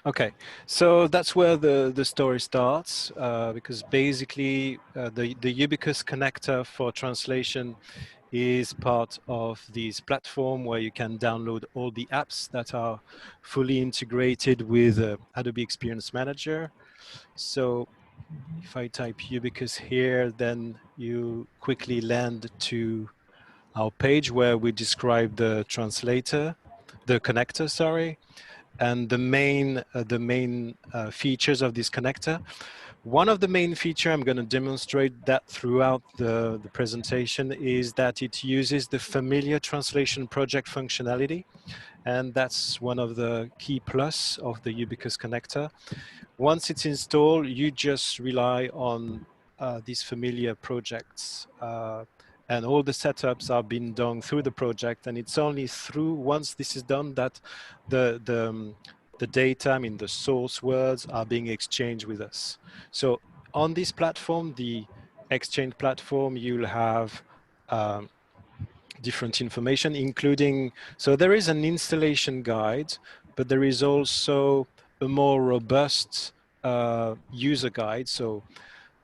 Okay, so that's where the story starts, because basically the Ubiqus connector for translation is part of this platform where you can download all the apps that are fully integrated with Adobe Experience Manager. So if I type Ubiqus here, then you quickly land to our page where we describe the connector, sorry, and the main features of this connector. One of the main feature, I'm going to demonstrate that throughout the presentation, is that it uses the familiar translation project functionality. And that's one of the key plus of the Ubiqus connector. Once it's installed, you just rely on these familiar projects. And all the setups are being done through the project. And it's only through, once this is done, that the data, I mean, the source words are being exchanged with us. So on this platform, the Exchange platform, you'll have different information, including, so there is an installation guide, but there is also a more robust user guide. So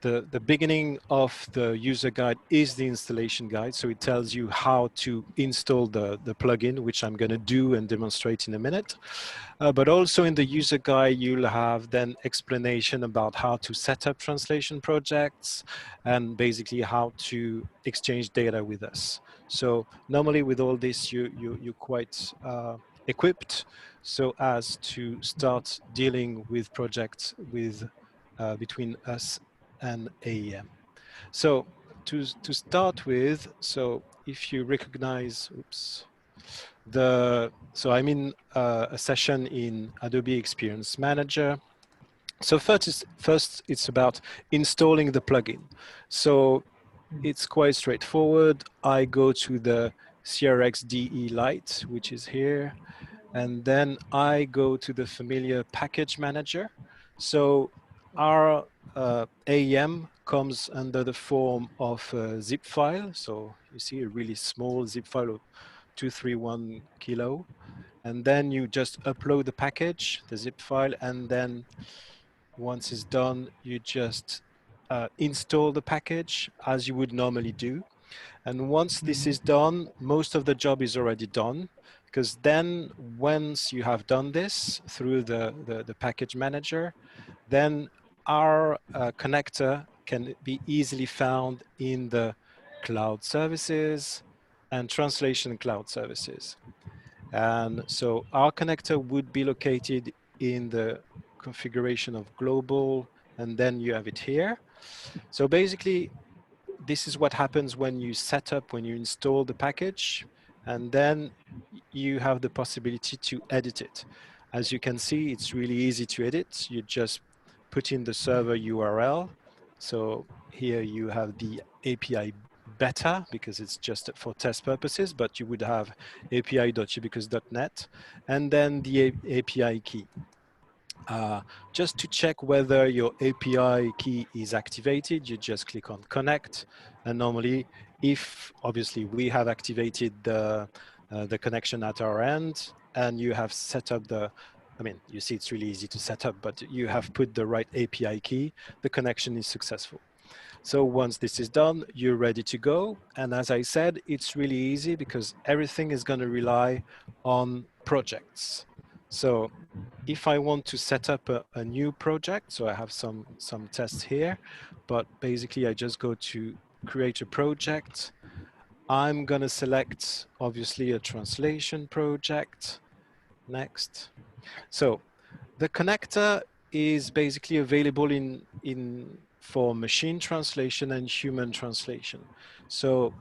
the beginning of the user guide is the installation guide. So it tells you how to install the plugin, which I'm going to do and demonstrate in a minute. But also in the user guide, you'll have then explanation about how to set up translation projects and basically how to exchange data with us. So normally with all this, you're quite equipped so as to start dealing with projects with between us and AEM. So to start with, so if you recognize, oops, so I'm in a session in Adobe Experience Manager. So first it's about installing the plugin. So it's quite straightforward. I go to the CRXDE Lite, which is here, and then I go to the familiar package manager. So our AEM comes under the form of a zip file. So you see a really small zip file of 231 kilo. And then you just upload the package, the zip file, and then once it's done, you just install the package as you would normally do. And once this is done, most of the job is already done, because then once you have done this through the package manager, then our connector can be easily found in the cloud services and translation cloud services. And so our connector would be located in the configuration of global, and then you have it here. So basically, this is what happens when you set up, when you install the package, and then you have the possibility to edit it. As you can see, it's really easy to edit. You just put in the server URL. So here you have the API beta because it's just for test purposes, but you would have api.ubiqus.net and then the API key. Just to check whether your API key is activated, you just click on connect. And normally, if obviously we have activated the connection at our end and you have set up I mean, you see it's really easy to set up, but you have put the right API key, the connection is successful. So once this is done, you're ready to go. And as I said, it's really easy because everything is going to rely on projects. So if I want to set up a new project, so I have some tests here, but basically I just go to create a project. I'm going to select obviously a translation project. Next. So the connector is basically available for machine translation and human translation. So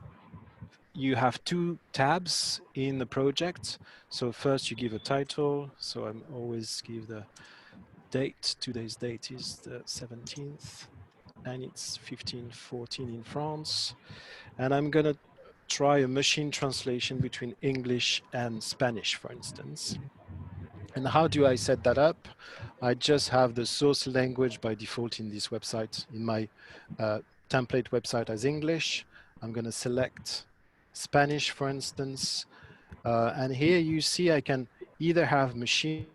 you have two tabs in the project. So first you give a title. So I'm always give the date. Today's date is the 17th and it's 1514 in France. And I'm going to try a machine translation between English and Spanish, for instance. And how do I set that up? I just have the source language by default in this website, in my template website as English. I'm going to select Spanish, for instance. And here you see I can either have machine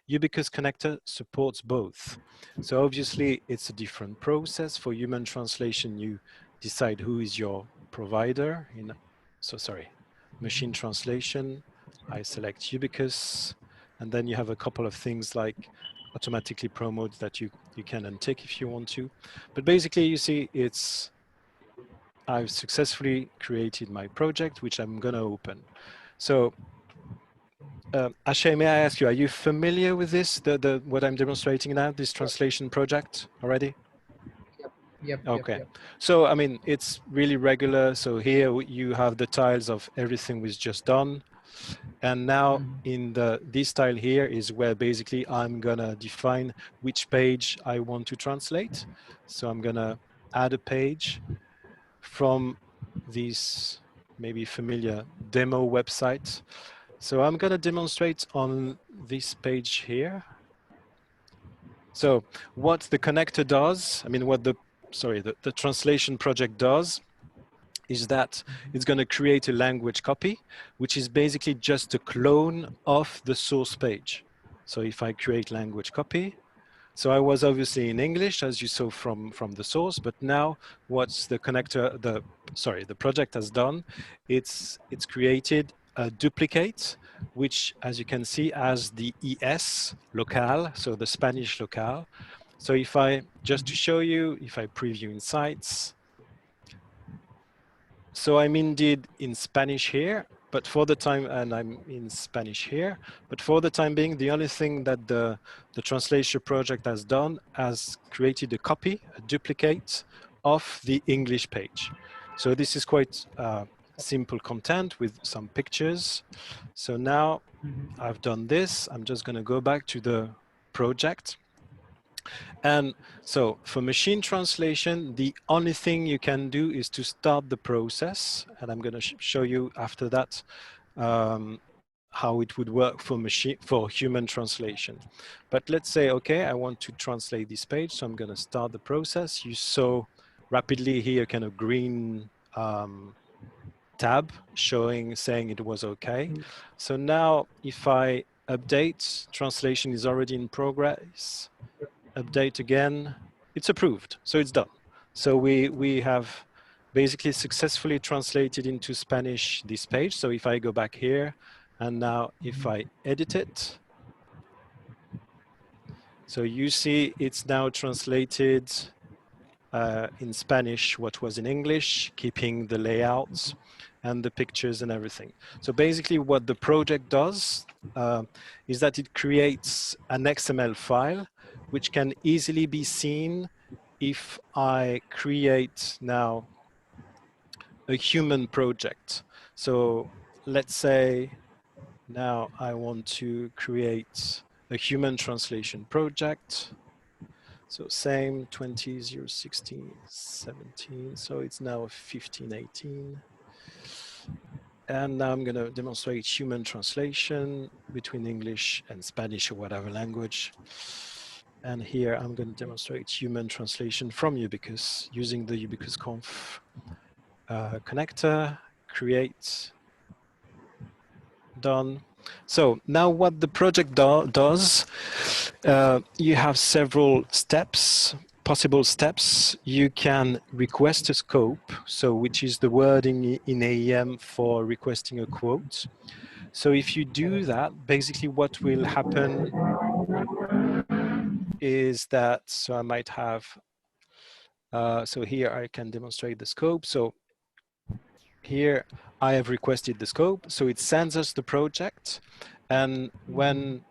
Ubiquus connector supports both. So obviously it's a different process. For human translation, you decide who is your provider. Machine translation, I select Ubiquus, and then you have a couple of things like automatically promote that you can untick if you want to. But basically you see I've successfully created my project, which I'm going to open. So Ashay, may I ask you, are you familiar with this, what I'm demonstrating now, this translation project already? Yep, yep, yep, Okay. yep. So, I mean, it's really regular. So here you have the tiles of everything we've just done. And now in this tile here is where basically I'm gonna define which page I want to translate. So I'm gonna add a page from this maybe familiar demo website. So I'm gonna demonstrate on this page here. So what the connector does, I mean, what the translation project does is that it's going to create a language copy, which is basically just a clone of the source page. So if I create language copy, so I was obviously in English, as you saw from the source, but now what's the connector, the project has done, it's created a duplicate, which as you can see has the ES locale, so the Spanish locale. So if I, just to show you, if I preview Insights, so I'm indeed in Spanish here, but for the time, and I'm in Spanish here, but for the time being, the only thing that the translation project has done has created a copy, a duplicate of the English page. So this is quite simple content with some pictures. So now I've done this, I'm just gonna go back to the project. And so for machine translation, the only thing you can do is to start the process. And I'm going to show you after that how it would work for human translation. But let's say, okay, I want to translate this page. So I'm going to start the process. You saw rapidly here kind of green tab saying it was okay. So now if I update, translation is already in progress. Update again, it's approved, so it's done. So we have basically successfully translated into Spanish this page. So if I go back here, and now if I edit it, so you see it's now translated in Spanish what was in English, keeping the layouts and the pictures and everything. So basically what the project does is that it creates an XML file which can easily be seen if I create now a human project. So let's say now I want to create a human translation project. So same 20, 016, 17. So it's now 15, 18. And now I'm going to demonstrate human translation between English and Spanish or whatever language. And here I'm going to demonstrate human translation from Ubiquus using the Ubiquus Conf connector, create, done. So now what the project does, you have several steps, possible steps. You can request a scope, so which is the wording in AEM for requesting a quote. So if you do that, basically what will happen is that, so I might have, so here I can demonstrate the scope. So here I have requested the scope, so it sends us the project, and when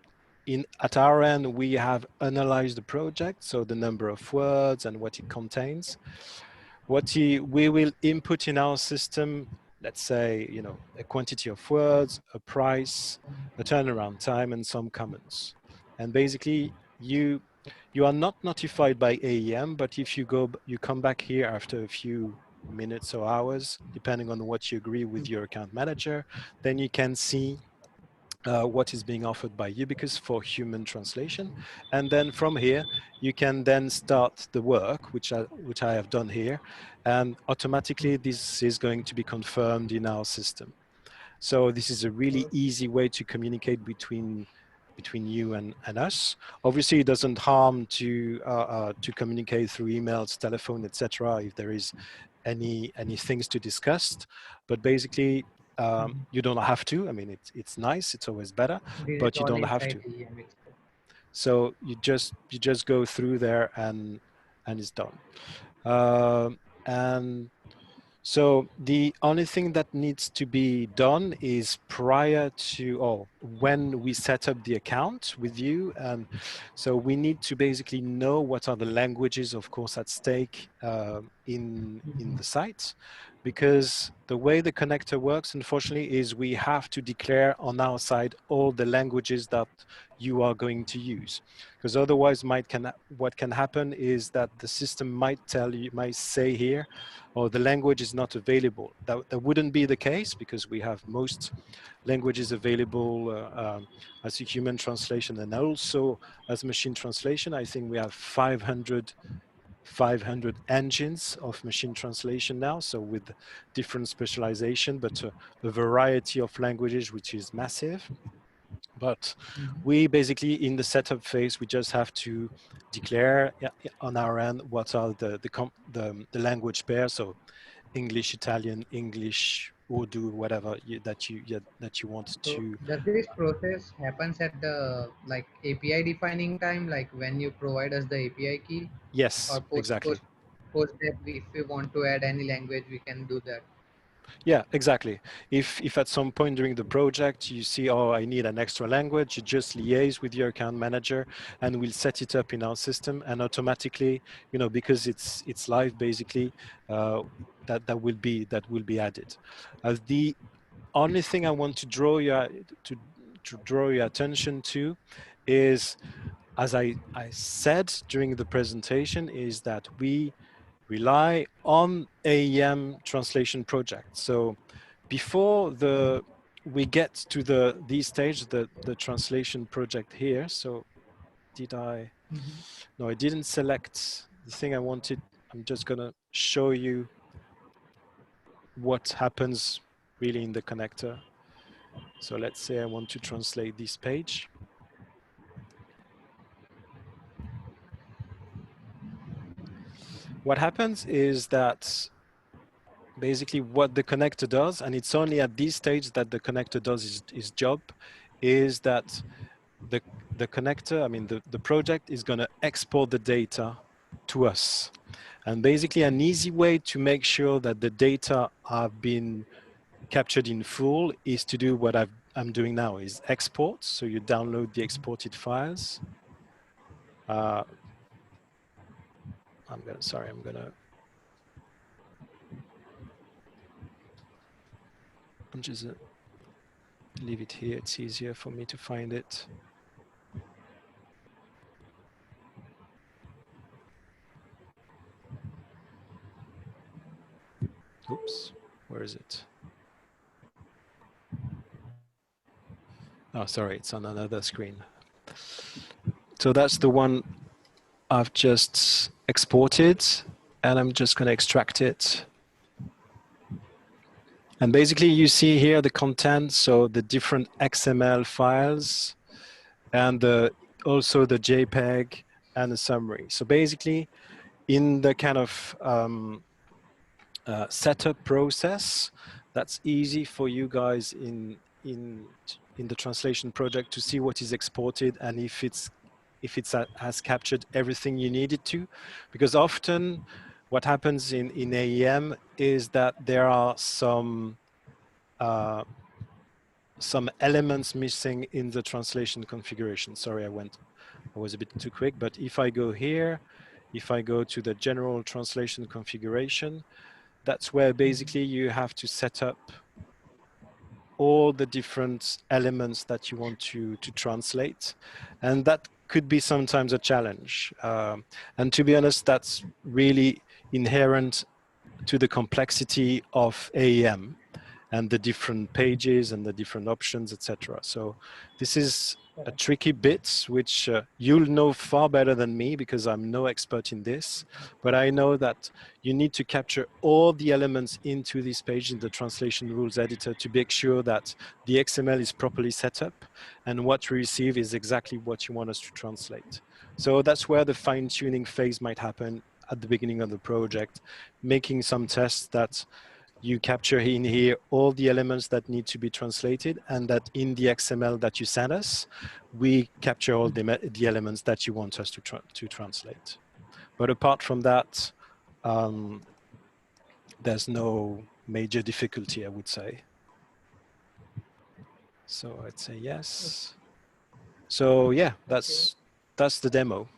at our end we have analyzed the project, so the number of words and what it contains, we will input in our system, let's say, you know, a quantity of words, a price, a turnaround time, and some comments. And basically you are not notified by AEM, but if you come back here after a few minutes or hours, depending on what you agree with your account manager, then you can see what is being offered by Ubiquus for human translation. And then from here, you can then start the work, which I have done here. And automatically, this is going to be confirmed in our system. So this is a really easy way to communicate between between you and us. Obviously, it doesn't harm to communicate through emails, telephone, etc. if there is any things to discuss. But basically, Mhm. you don't have to. I mean, it's nice. It's always better, This is but you all don't have inside to. AEM itself. So you just go through there and it's done. And so the only thing that needs to be done is prior to, or when we set up the account with you. And so we need to basically know what are the languages, of course, at stake in the Mhm. site, because the way the connector works, unfortunately, is we have to declare on our side all the languages that you are going to use, because otherwise what can happen is that the system might tell you, might say here, or the language is not available. That wouldn't be the case, because we have most languages available as a human translation and also as machine translation. I think we have 500 engines of machine translation now, so with different specialization, but a variety of languages, which is massive. But Mhm. we basically, in the setup phase, we just have to declare on our end what are the language pairs. So English, Italian, English, Urdu, whatever that you want So to. does this process happens at the like API defining time, like when you provide us the API key, or Yes, exactly. post that if we want to add any language, we can do that. Yeah, exactly. If at some point during the project you see, oh, I need an extra language, you just liaise with your account manager, and we'll set it up in our system, and automatically, because it's live basically, uh, that will be added. The only thing I want to to draw your attention to is, as I said during the presentation, is that we rely on AEM translation project. So before we get to these stage, the translation project here. So did I? Mhm. No, I didn't select the thing I wanted. I'm just gonna show you what happens really in the connector. So let's say I want to translate this page. What happens is that basically what the connector does, and it's only at this stage that the connector does his job, is that the the connector, I mean the project is going to export the data to us. And basically an easy way to make sure that the data have been captured in full is to do what I'm doing now, is export. So you download the exported files. Uh, I'm just leave it here. It's easier for me to find it. Oops, where is it? Oh, sorry, it's on another screen. So that's the one I've just exported, and I'm just going to extract it. And basically you see here the content, so the different XML files, and also the JPEG and the summary. So basically in the kind of setup process, that's easy for you guys in the translation project to see what is exported, and if it's has captured everything you needed to, because often what happens in AEM is that there are uh, some elements missing in the translation configuration. Sorry, I was a bit too quick, but if I go here, if I go to the general translation configuration, that's where Mhm. basically you have to set up all the different elements that you want to translate. And that could be sometimes a challenge. And to be honest, that's really inherent to the complexity of AEM. and the different pages and the different options, etc. So this is a Correct. tricky bit, which you'll know far better than me because I'm no expert in this. But I know that you need to capture all the elements into this page in the translation rules editor to make sure that the XML is properly set up and what we receive is exactly what you want us to translate. So that's where the fine-tuning phase might happen at the beginning of the project, making some tests that you capture in here all the elements that need to be translated, and that in the XML that you send us, we capture all the elements that you want us to translate. But apart from that, um, there's no major difficulty, I would say. So I'd say yes. So yeah, Okay. that's the demo.